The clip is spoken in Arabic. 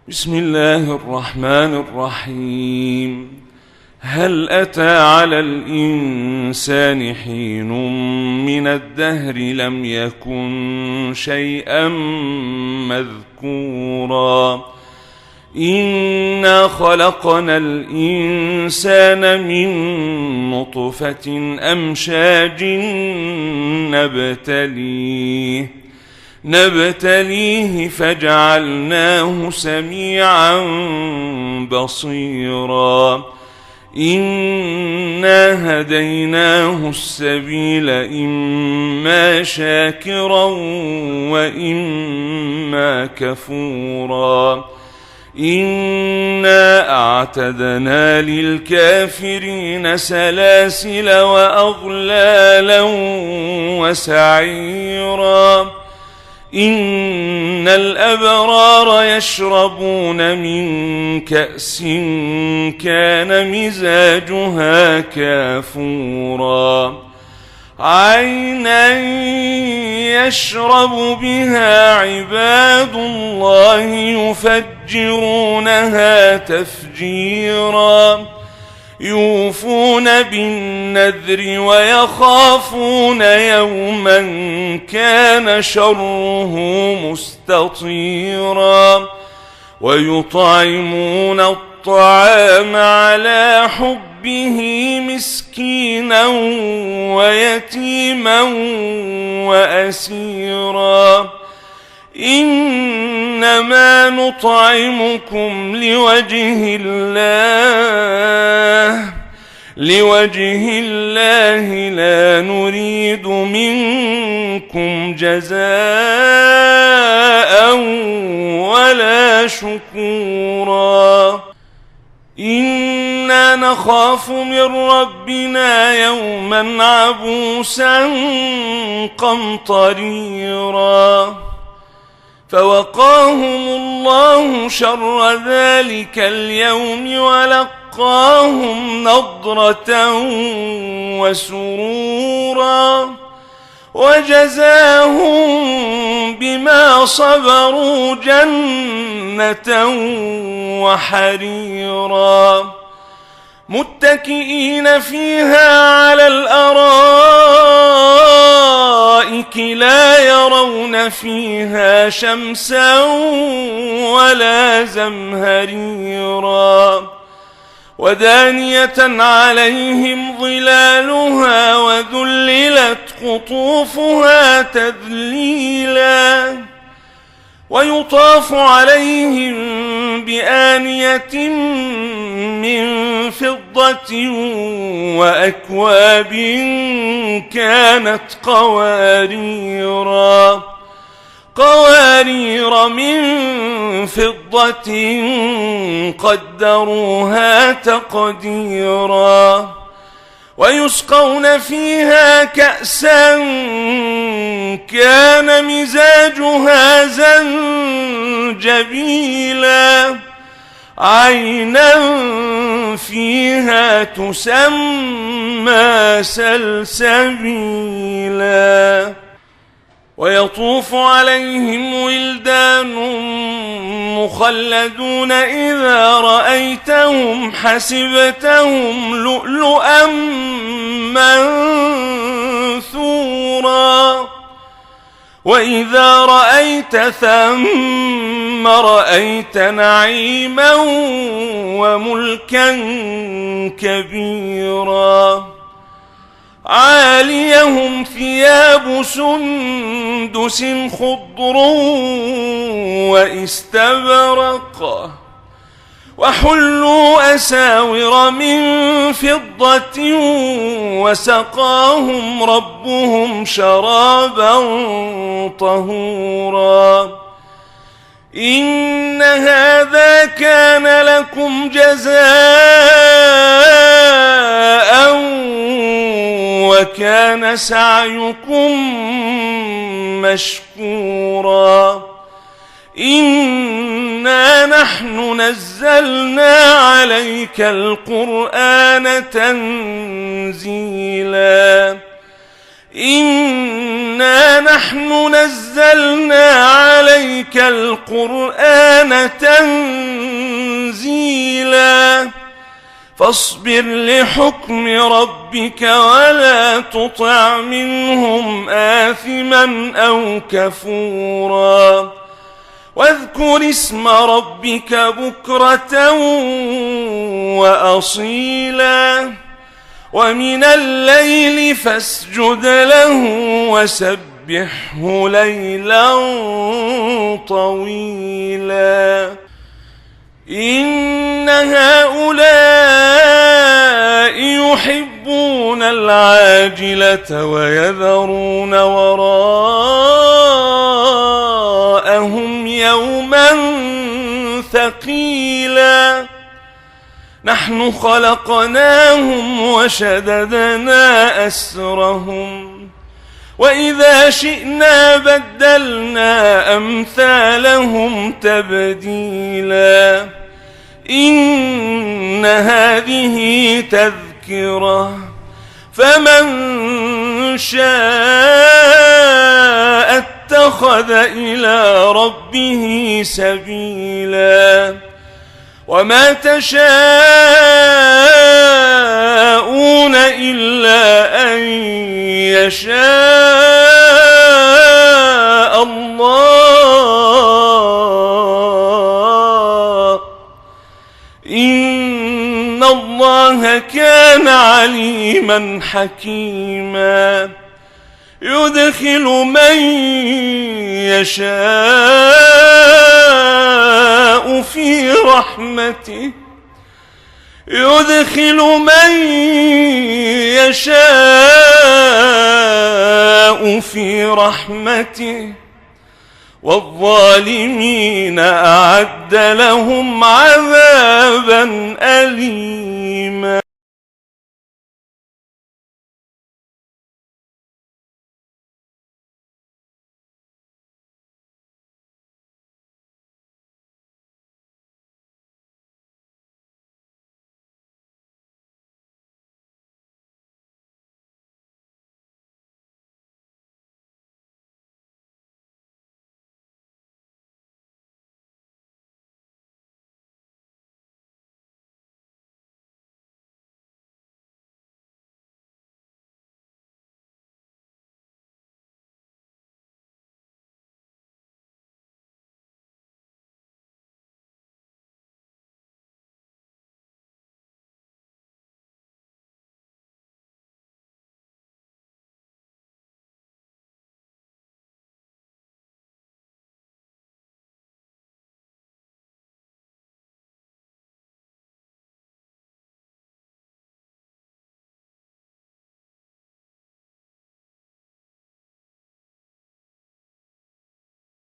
بسم الله الرحمن الرحيم. هل أتى على الإنسان حين من الدهر لم يكن شيئا مذكورا إنا خلقنا الإنسان من نطفة أمشاج نبتليه فجعلناه سميعا بصيرا إنا هديناه السبيل إما شاكرا وإما كفورا إنا أعتدنا للكافرين سلاسل وأغلالا وسعيرا إن الأبرار يشربون من كأس كان مزاجها كافورا عينا يشرب بها عباد الله يفجرونها تفجيرا يوفون بالنذر ويخافون يوما كان شره مستطيرا ويطعمون الطعام على حبه مسكينا ويتيما وأسيرا إنما نطعمكم لوجه الله لا نريد منكم جزاء ولا شكورا إنا نخاف من ربنا يوما عبوسا قمطريرا فوقاهم الله شر ذلك اليوم ولقاهم نضرة وسرورا وجزاهم بما صبروا جنة وحريرا متكئين فيها على الأرائك لا يرون فيها شمسا ولا زمهريرا ودانية عليهم ظلالها وذللت قطوفها تذليلا ويطاف عليهم بآنية من فضة وأكواب كانت قوارير من فضة قدروها تقديرا ويسقون فيها كأسا كان مزاجها زنجبيلا عينا فيها تسمى سلسبيلا ويطوف عليهم ولدان مخلدون إذا رأيتهم حسبتهم لؤلؤا منثورا وإذا رأيت ثم رأيت نعيما وملكا كبيرا عاليهم ثياب سندس خضر واستبرق وحلوا أساور من فضة وسقاهم ربهم شرابا طهورا إن هذا كان لكم جزاء وكان سعيكم مشكورا إنا نحن نزلنا عليك القرآن تنزيلا إنا نحن نزلنا عليك القرآن تنزيلا فاصبر لحكم ربك ولا تطع منهم آثما أو كفورا واذكر اسم ربك بكرة وأصيلا ومن الليل فاسجد له وسبحه ليلا طويلا إن هؤلاء يحبون العاجلة ويذرون وراءهم يوما ثقيلا نحن خلقناهم وشددنا أسرهم وإذا شئنا بدلنا أمثالهم تبديلا إن هذه تذكرة فمن شاء اتخذ إلى ربه سبيلا وما تشاءون إلا أن يشاء الله إن الله كان عليما حكيما يدخل من يشاء في رحمته يدخل من يشاء في رحمته والظالمين أعد لهم عذابا أليما.